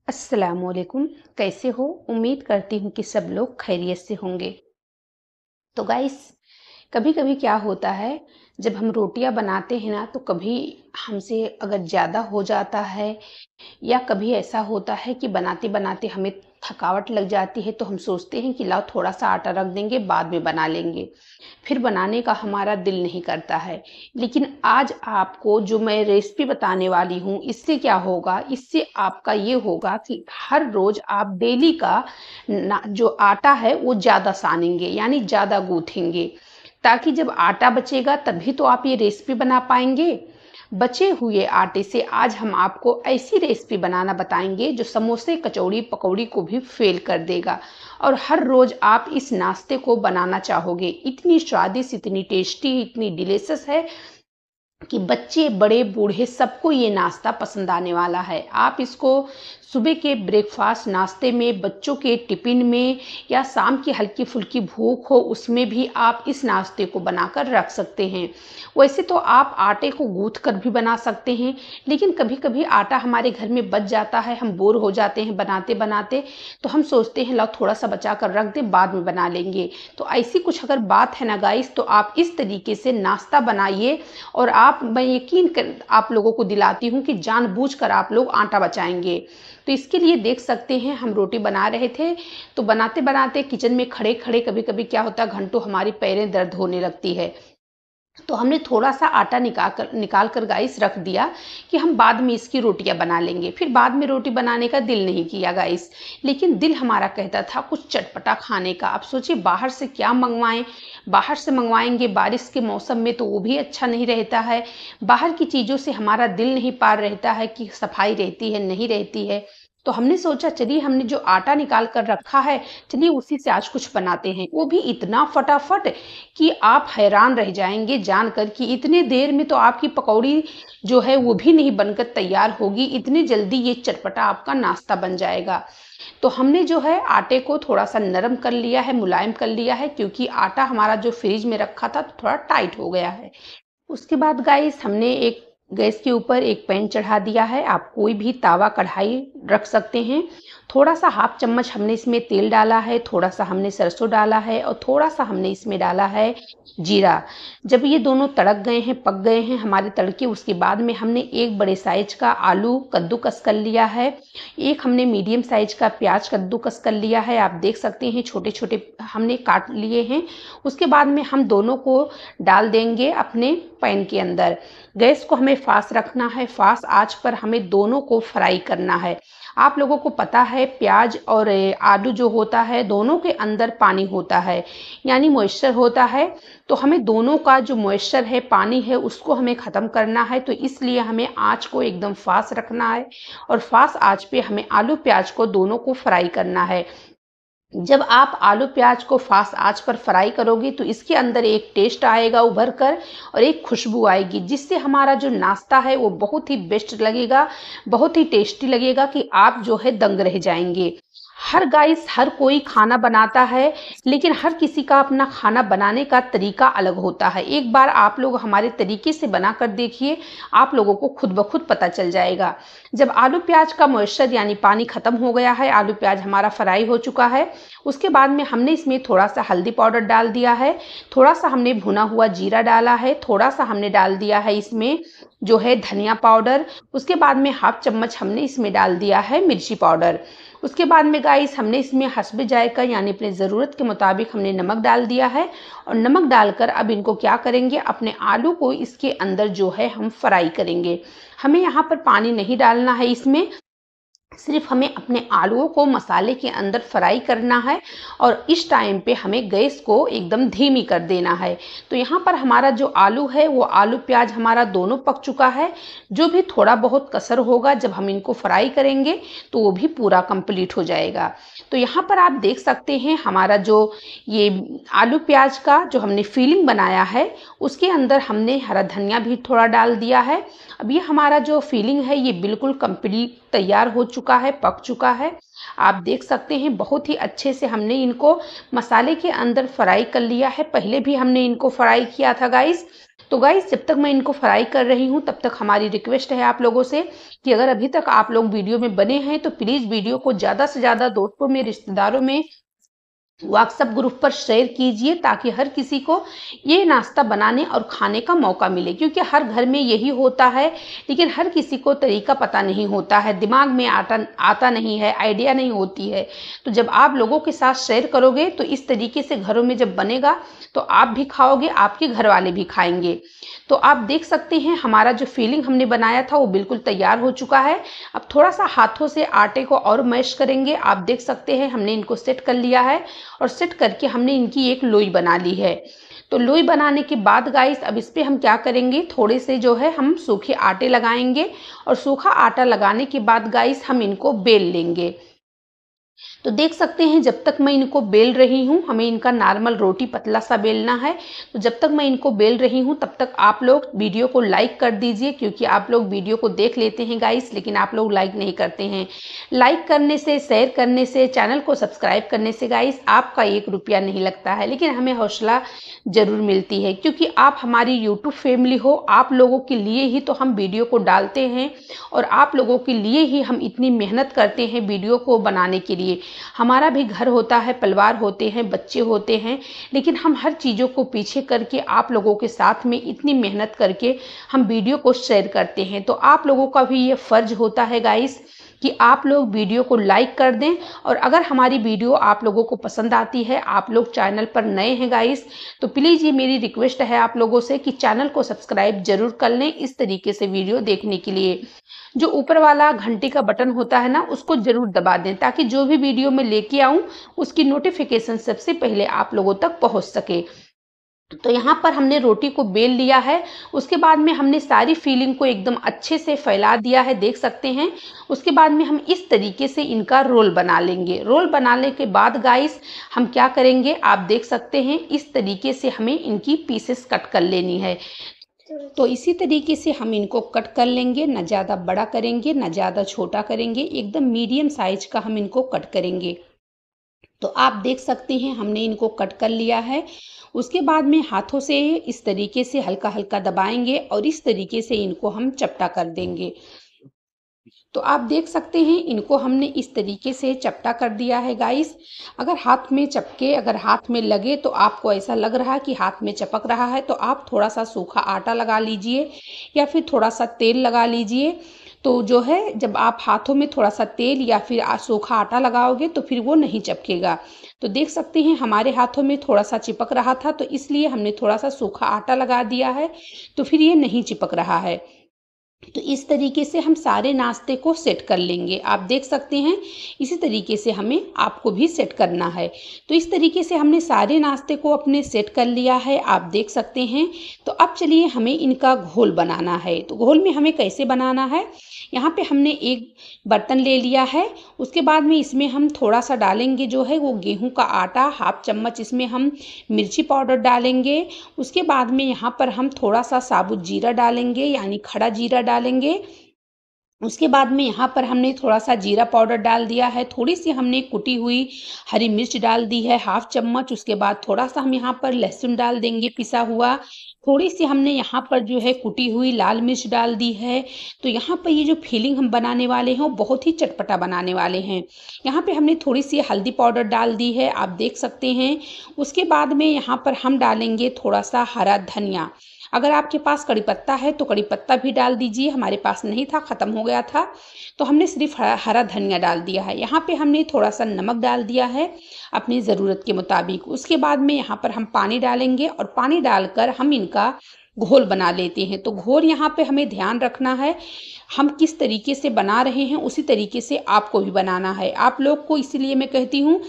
अस्सलामुअलैकुम। कैसे हो? उम्मीद करती हूँ कि सब लोग खैरियत से होंगे। तो गाइस, कभी कभी क्या होता है, जब हम रोटियां बनाते हैं ना, तो कभी हमसे अगर ज़्यादा हो जाता है या कभी ऐसा होता है कि बनाते बनाते हमें थकावट लग जाती है, तो हम सोचते हैं कि लाओ थोड़ा सा आटा रख देंगे, बाद में बना लेंगे। फिर बनाने का हमारा दिल नहीं करता है। लेकिन आज आपको जो मैं रेसिपी बताने वाली हूँ, इससे क्या होगा, इससे आपका ये होगा कि हर रोज आप डेली का जो आटा है वो ज़्यादा सानेंगे, यानी ज़्यादा गूँथेंगे, ताकि जब आटा बचेगा तभी तो आप ये रेसिपी बना पाएंगे। बचे हुए आटे से आज हम आपको ऐसी रेसिपी बनाना बताएंगे जो समोसे, कचौड़ी, पकौड़ी को भी फेल कर देगा। और हर रोज आप इस नाश्ते को बनाना चाहोगे। इतनी स्वादिष्ट, इतनी टेस्टी, इतनी डिलीशियस है कि बच्चे, बड़े, बूढ़े सबको ये नाश्ता पसंद आने वाला है। आप इसको सुबह के ब्रेकफास्ट नाश्ते में, बच्चों के टिफ़िन में या शाम की हल्की-फुल्की भूख हो उसमें भी आप इस नाश्ते को बनाकर रख सकते हैं। वैसे तो आप आटे को गूँथ कर भी बना सकते हैं, लेकिन कभी-कभी आटा हमारे घर में बच जाता है, हम बोर हो जाते हैं बनाते-बनाते, तो हम सोचते हैं लाओ थोड़ा-सा बचा कर रख दें, बाद में बना लेंगे। तो ऐसी कुछ अगर बात है ना गाइस, तो आप इस तरीके से नाश्ता बनाइए और मैं यकीन कर आप लोगों को दिलाती हूँ कि जानबूझकर आप लोग आटा बचाएँगे। तो इसके लिए देख सकते हैं, हम रोटी बना रहे थे, तो बनाते-बनाते किचन में खड़े-खड़े कभी-कभी क्या होता है, घंटों हमारी पैरें दर्द होने लगती है। तो हमने थोड़ा-सा आटा निकाल कर गाइस रख दिया कि हम बाद में इसकी रोटियाँ बना लेंगे। फिर बाद में रोटी बनाने का दिल नहीं किया गाइस, लेकिन दिल हमारा कहता था कुछ चटपटा खाने का। अब सोचिए बाहर से क्या मँगवाएँ? बाहर से मँगवाएँगे बारिश के मौसम में तो वो भी अच्छा नहीं रहता है। बाहर की चीज़ों से हमारा दिल नहीं पार रहता है कि सफाई रहती है, नहीं रहती है। तो हमने सोचा चलिए हमने जो आटा निकाल कर रखा है, चलिए उसी से आज कुछ बनाते हैं। वो भी इतना फटाफट कि आप हैरान रह जाएँगे जानकर कि इतने देर में तो आपकी पकौड़ी जो है वो भी नहीं बनकर तैयार होगी, इतनी जल्दी ये चटपटा आपका नाश्ता बन जाएगा। तो हमने जो है आटे को थोड़ा-सा नरम कर लिया है, मुलायम कर लिया है, क्योंकि आटा हमारा जो फ्रिज में रखा था तो थोड़ा टाइट हो गया है। उसके बाद गाइस हमने एक गैस के ऊपर एक पैन चढ़ा दिया है। आप कोई भी तावा, कढ़ाई रख सकते हैं। थोड़ा-सा हाफ चम्मच हमने इसमें तेल डाला है, थोड़ा-सा हमने सरसों डाला है और थोड़ा-सा हमने इसमें डाला है जीरा। जब ये दोनों तड़क गए हैं, पक गए हैं हमारे तड़के, उसके बाद में हमने एक बड़े साइज़ का आलू कद्दूकस कर लिया है। एक हमने मीडियम साइज़ का प्याज कद्दूकस कर लिया है। आप देख सकते हैं छोटे-छोटे हमने काट लिए हैं। उसके बाद में हम दोनों को डाल देंगे अपने पैन के अंदर। गैस को हमें फास्ट रखना है, फास्ट आँच पर हमें दोनों को फ्राई करना है। आप लोगों को पता है प्याज और आलू जो होता है, दोनों के अंदर पानी होता है, यानी मॉइस्चर होता है। तो हमें दोनों का जो मॉइस्चर है, पानी है, उसको हमें ख़त्म करना है। तो इसलिए हमें आँच को एकदम फास्ट रखना है और फास्ट आँच पे हमें आलू प्याज को दोनों को फ्राई करना है। जब आप आलू प्याज को फास्ट आंच पर फ्राई करोगे तो इसके अंदर एक टेस्ट आएगा उभर कर और एक खुशबू आएगी, जिससे हमारा जो नाश्ता है वो बहुत ही बेस्ट लगेगा, बहुत ही टेस्टी लगेगा कि आप जो है दंग रह जाएंगे। हर कोई खाना बनाता है, लेकिन हर किसी का अपना खाना बनाने का तरीका अलग होता है। एक बार आप लोग हमारे तरीके से बना कर देखिए, आप लोगों को खुद ब खुद पता चल जाएगा। जब आलू प्याज का मॉइस्चर यानी पानी खत्म हो गया है, आलू प्याज हमारा फ्राई हो चुका है, उसके बाद में हमने इसमें थोड़ा-सा हल्दी पाउडर डाल दिया है, थोड़ा-सा हमने भुना हुआ जीरा डाला है, थोड़ा-सा हमने डाल दिया है इसमें जो है धनिया पाउडर, उसके बाद में हाफ चम्मच हमने इसमें डाल दिया है मिर्ची पाउडर। उसके बाद में गाइस हमने इसमें हस्बे जायका यानी अपनी ज़रूरत के मुताबिक हमने नमक डाल दिया है और नमक डालकर अब इनको क्या करेंगे, अपने आलू को इसके अंदर जो है हम फ्राई करेंगे। हमें यहाँ पर पानी नहीं डालना है इसमें, सिर्फ हमें अपने आलूओं को मसाले के अंदर फ्राई करना है और इस टाइम पे हमें गैस को एकदम धीमी कर देना है। तो यहाँ पर हमारा जो आलू है वो आलू प्याज हमारा दोनों पक चुका है। जो भी थोड़ा बहुत कसर होगा जब हम इनको फ्राई करेंगे तो वो भी पूरा कंप्लीट हो जाएगा। तो यहाँ पर आप देख सकते हैं हमारा जो ये आलू प्याज का जो हमने फीलिंग बनाया है उसके अंदर हमने हरा धनिया भी थोड़ा डाल दिया है। अब ये हमारा जो फीलिंग है ये बिल्कुल कंप्लीट तैयार हो चुका है, पक चुका है। आप देख सकते हैं बहुत ही अच्छे से हमने इनको मसाले के अंदर फ्राई कर लिया है। पहले भी हमने इनको फ्राई किया था गाइस। तो गाइस जब तक मैं इनको फ्राई कर रही हूँ तब तक हमारी रिक्वेस्ट है आप लोगों से कि अगर अभी तक आप लोग वीडियो में बने हैं तो प्लीज़ वीडियो को ज़्यादा से ज़्यादा दोस्तों में, रिश्तेदारों में, व्हाट्सएप ग्रुप पर शेयर कीजिए ताकि हर किसी को ये नाश्ता बनाने और खाने का मौका मिले, क्योंकि हर घर में यही होता है लेकिन हर किसी को तरीका पता नहीं होता है, दिमाग में आता नहीं है, आइडिया नहीं होती है। तो जब आप लोगों के साथ शेयर करोगे तो इस तरीके से घरों में जब बनेगा तो आप भी खाओगे, आपके घर वाले भी खाएंगे। तो आप देख सकते हैं हमारा जो फिलिंग हमने बनाया था वो बिल्कुल तैयार हो चुका है। अब थोड़ा सा हाथों से आटे को और मैश करेंगे। आप देख सकते हैं हमने इनको सेट कर लिया है और सेट करके हमने इनकी एक लोई बना ली है। तो लोई बनाने के बाद गाइस अब इस पे हम क्या करेंगे, थोड़े से जो है हम सूखे आटे लगाएंगे और सूखा आटा लगाने के बाद गाइस हम इनको बेल लेंगे। तो देख सकते हैं जब तक मैं इनको बेल रही हूँ, हमें इनका नॉर्मल रोटी पतला सा बेलना है। तो जब तक मैं इनको बेल रही हूँ तब तक आप लोग वीडियो को लाइक कर दीजिए, क्योंकि आप लोग वीडियो को देख लेते हैं गाइस लेकिन आप लोग लाइक नहीं करते हैं। लाइक करने से, शेयर करने से, चैनल को सब्सक्राइब करने से गाइस आपका 1 रुपया नहीं लगता है, लेकिन हमें हौसला ज़रूर मिलती है, क्योंकि आप हमारी यूट्यूब फैमिली हो। आप लोगों के लिए ही तो हम वीडियो को डालते हैं और आप लोगों के लिए ही हम इतनी मेहनत करते हैं वीडियो को बनाने के लिए। हमारा भी घर होता है, परिवार होते हैं, बच्चे होते हैं, लेकिन हम हर चीज़ों को पीछे करके आप लोगों के साथ में इतनी मेहनत करके हम वीडियो को शेयर करते हैं। तो आप लोगों का भी ये फ़र्ज होता है गाइस कि आप लोग वीडियो को लाइक कर दें। और अगर हमारी वीडियो आप लोगों को पसंद आती है, आप लोग चैनल पर नए हैं गाइस, तो प्लीज़ ये मेरी रिक्वेस्ट है आप लोगों से कि चैनल को सब्सक्राइब जरूर कर लें इस तरीके से वीडियो देखने के लिए। जो ऊपर वाला घंटी का बटन होता है ना, उसको जरूर दबा दें ताकि जो भी वीडियो मैं लेके आऊँ उसकी नोटिफिकेशन सबसे पहले आप लोगों तक पहुँच सके। तो यहाँ पर हमने रोटी को बेल लिया है, उसके बाद में हमने सारी फीलिंग को एकदम अच्छे से फैला दिया है, देख सकते हैं। उसके बाद में हम इस तरीके से इनका रोल बना लेंगे। रोल बनाने के बाद गाइस हम क्या करेंगे, आप देख सकते हैं इस तरीके से हमें इनकी पीसेस कट कर लेनी है। तो इसी तरीके से हम इनको कट कर लेंगे, ना ज़्यादा बड़ा करेंगे ना ज़्यादा छोटा करेंगे, एकदम मीडियम साइज का हम इनको कट करेंगे। तो आप देख सकते हैं हमने इनको कट कर लिया है। उसके बाद में हाथों से इस तरीके से हल्का हल्का दबाएंगे और इस तरीके से इनको हम चपटा कर देंगे। तो आप देख सकते हैं इनको हमने इस तरीके से चपटा कर दिया है गाइस। अगर हाथ में चपके, अगर हाथ में लगे तो आपको ऐसा लग रहा है कि हाथ में चपक रहा है, तो आप थोड़ा सा सूखा आटा लगा लीजिए या फिर थोड़ा सा तेल लगा लीजिए। तो जो है जब आप हाथों में थोड़ा सा तेल या फिर सूखा आटा लगाओगे तो फिर वो नहीं चिपकेगा। तो देख सकते हैं हमारे हाथों में थोड़ा सा चिपक रहा था, तो इसलिए हमने थोड़ा सा सूखा आटा लगा दिया है, तो फिर ये नहीं चिपक रहा है। तो इस तरीके से हम सारे नाश्ते को सेट कर लेंगे। आप देख सकते हैं इसी तरीके से हमें आपको भी सेट करना है। तो इस तरीके से हमने सारे नाश्ते को अपने सेट कर लिया है, आप देख सकते हैं। तो अब चलिए हमें इनका घोल बनाना है। तो घोल में हमें कैसे बनाना है, यहाँ पे हमने एक बर्तन ले लिया है। उसके बाद में इसमें हम थोड़ा सा डालेंगे जो है वो गेहूं का आटा, हाफ चम्मच इसमें हम मिर्ची पाउडर डालेंगे। उसके बाद में यहाँ पर हम थोड़ा सा साबुत जीरा डालेंगे, यानी खड़ा जीरा डालेंगे। उसके बाद में यहाँ पर हमने थोड़ा सा जीरा पाउडर डाल दिया है, थोड़ी सी हमने कुटी हुई हरी मिर्च डाल दी है हाफ चम्मच। उसके बाद थोड़ा सा हम यहाँ पर लहसुन डाल देंगे पिसा हुआ, थोड़ी सी हमने यहाँ पर जो है कुटी हुई लाल मिर्च डाल दी है। तो यहाँ पर ये जो फिलिंग हम बनाने वाले हैं वो बहुत ही चटपटा बनाने वाले हैं। यहाँ पे हमने थोड़ी सी हल्दी पाउडर डाल दी है, आप देख सकते हैं। उसके बाद में यहाँ पर हम डालेंगे थोड़ा सा हरा धनिया। अगर आपके पास कड़ी पत्ता है तो कड़ी पत्ता भी डाल दीजिए, हमारे पास नहीं था, ख़त्म हो गया था, तो हमने सिर्फ हरा धनिया डाल दिया है। यहाँ पे हमने थोड़ा सा नमक डाल दिया है अपनी ज़रूरत के मुताबिक। उसके बाद में यहाँ पर हम पानी डालेंगे और पानी डालकर हम इनका घोल बना लेते हैं। तो घोल यहाँ पे हमें ध्यान रखना है, हम किस तरीके से बना रहे हैं उसी तरीके से आपको भी बनाना है। आप लोग को इसीलिए मैं कहती हूँ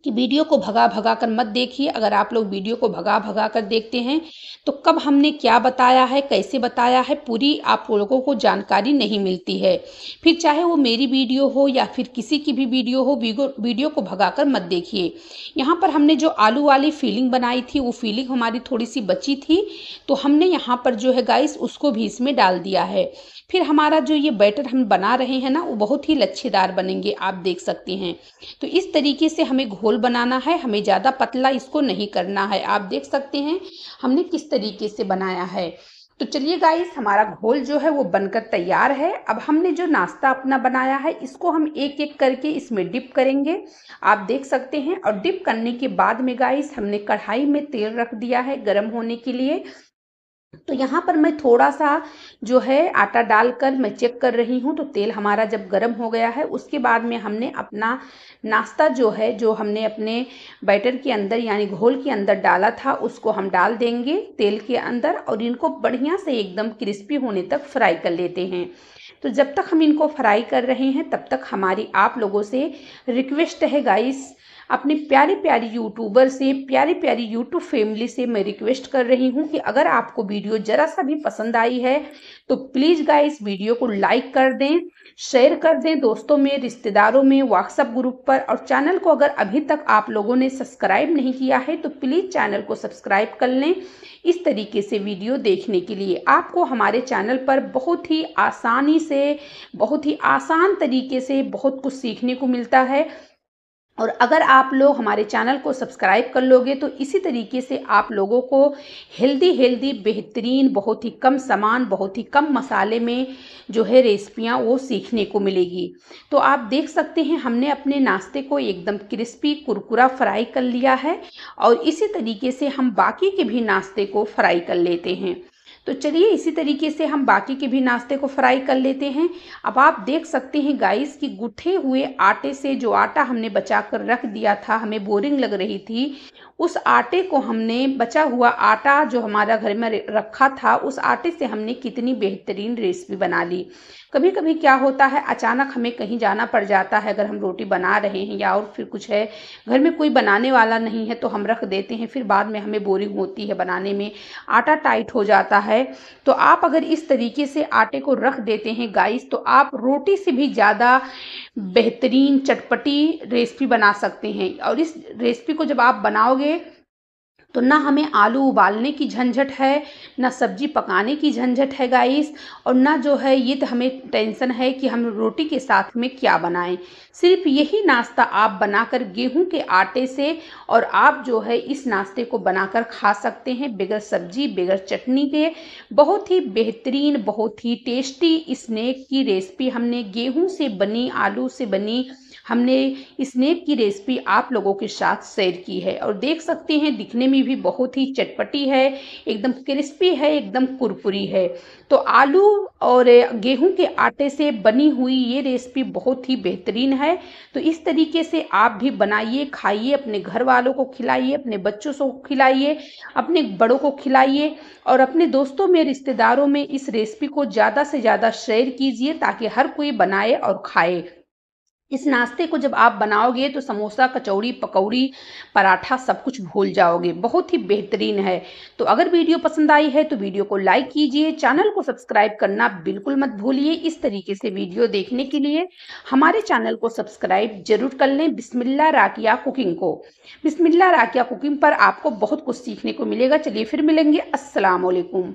कि वीडियो को भगा भगा कर मत देखिए। अगर आप लोग वीडियो को भगा भगा कर देखते हैं तो कब हमने क्या बताया है, कैसे बताया है, पूरी आप लोगों को जानकारी नहीं मिलती है। फिर चाहे वो मेरी वीडियो हो या फिर किसी की भी वीडियो हो, वीडियो को भगा कर मत देखिए। यहाँ पर हमने जो आलू वाली फीलिंग बनाई थी वो फीलिंग हमारी थोड़ी सी बची थी, तो हमने यहाँ पर जो है गाइस उसको भी इसमें डाल दिया है। फिर हमारा जो ये बैटर हम बना रहे हैं ना, वो बहुत ही लच्छेदार बनेंगे, आप देख सकते हैं। तो इस तरीके से हमें घोल बनाना है, हमें ज़्यादा पतला इसको नहीं करना है। आप देख सकते हैं हमने किस तरीके से बनाया है। तो चलिए गाइस, हमारा घोल जो है वो बनकर तैयार है। अब हमने जो नाश्ता अपना बनाया है, इसको हम एक एक करके इसमें डिप करेंगे, आप देख सकते हैं। और डिप करने के बाद में गाइस, हमने कढ़ाई में तेल रख दिया है गर्म होने के लिए। तो यहाँ पर मैं थोड़ा सा जो है आटा डालकर मैं चेक कर रही हूँ। तो तेल हमारा जब गर्म हो गया है, उसके बाद में हमने अपना नाश्ता जो है, जो हमने अपने बैटर के अंदर यानी घोल के अंदर डाला था, उसको हम डाल देंगे तेल के अंदर और इनको बढ़िया से एकदम क्रिस्पी होने तक फ्राई कर लेते हैं। तो जब तक हम इनको फ्राई कर रहे हैं, तब तक हमारी आप लोगों से रिक्वेस्ट है गाइस, अपने प्यारी प्यारी यूट्यूबर से, प्यारी प्यारी यूट्यूब फैमिली से मैं रिक्वेस्ट कर रही हूँ कि अगर आपको वीडियो ज़रा सा भी पसंद आई है तो प्लीज़ गाइस वीडियो को लाइक कर दें, शेयर कर दें दोस्तों में, रिश्तेदारों में, व्हाट्सएप ग्रुप पर। और चैनल को अगर अभी तक आप लोगों ने सब्सक्राइब नहीं किया है तो प्लीज़ चैनल को सब्सक्राइब कर लें। इस तरीके से वीडियो देखने के लिए आपको हमारे चैनल पर बहुत ही आसानी से, बहुत ही आसान तरीके से बहुत कुछ सीखने को मिलता है। और अगर आप लोग हमारे चैनल को सब्सक्राइब कर लोगे तो इसी तरीके से आप लोगों को हेल्दी हेल्दी बेहतरीन, बहुत ही कम सामान, बहुत ही कम मसाले में जो है रेसिपियाँ वो सीखने को मिलेगी। तो आप देख सकते हैं हमने अपने नाश्ते को एकदम क्रिस्पी कुरकुरा फ्राई कर लिया है और इसी तरीके से हम बाकी के भी नाश्ते को फ्राई कर लेते हैं। तो चलिए इसी तरीके से हम बाकी के भी नाश्ते को फ्राई कर लेते हैं। अब आप देख सकते हैं गाइस कि गुथे हुए आटे से, जो आटा हमने बचा कर रख दिया था, हमें बोरिंग लग रही थी, उस आटे को हमने, बचा हुआ आटा जो हमारा घर में रखा था, उस आटे से हमने कितनी बेहतरीन रेसिपी बना ली। कभी कभी क्या होता है, अचानक हमें कहीं जाना पड़ जाता है, अगर हम रोटी बना रहे हैं या और फिर कुछ है, घर में कोई बनाने वाला नहीं है तो हम रख देते हैं, फिर बाद में हमें बोरिंग होती है बनाने में, आटा टाइट हो जाता है। तो आप अगर इस तरीके से आटे को रख देते हैं गाइस, तो आप रोटी से भी ज़्यादा बेहतरीन चटपटी रेसिपी बना सकते हैं। और इस रेसिपी को जब आप बनाओगे तो ना हमें आलू उबालने की झंझट है, ना सब्जी पकाने की झंझट है गाइस, और ना जो है ये तो हमें टेंशन है कि हम रोटी के साथ में क्या बनाएं। सिर्फ यही नाश्ता आप बनाकर गेहूं के आटे से, और आप जो है इस नाश्ते को बनाकर खा सकते हैं बगैर सब्जी, बगैर चटनी के। बहुत ही बेहतरीन, बहुत ही टेस्टी स्नैक की रेसिपी हमने गेहूं से बनी, आलू से बनी हमने स्नैक की रेसिपी आप लोगों के साथ शेयर की है। और देख सकते हैं दिखने में भी बहुत ही चटपटी है, एकदम क्रिस्पी है, एकदम कुरकुरी है। तो आलू और गेहूं के आटे से बनी हुई ये रेसिपी बहुत ही बेहतरीन है। तो इस तरीके से आप भी बनाइए, खाइए, अपने घर वालों को खिलाइए, अपने बच्चों को खिलाइए, अपने बड़ों को खिलाइए और अपने दोस्तों में, रिश्तेदारों में इस रेसिपी को ज़्यादा से ज़्यादा शेयर कीजिए ताकि हर कोई बनाए और खाए। इस नाश्ते को जब आप बनाओगे तो समोसा, कचौड़ी, पकौड़ी, पराठा सब कुछ भूल जाओगे, बहुत ही बेहतरीन है। तो अगर वीडियो पसंद आई है तो वीडियो को लाइक कीजिए, चैनल को सब्सक्राइब करना बिल्कुल मत भूलिए। इस तरीके से वीडियो देखने के लिए हमारे चैनल को सब्सक्राइब जरूर कर लें, बिस्मिल्लाह राकिया कुकिंग को। बिस्मिल्लाह राकिया कुकिंग पर आपको बहुत कुछ सीखने को मिलेगा। चलिए फिर मिलेंगे, अस्सलाम वालेकुम।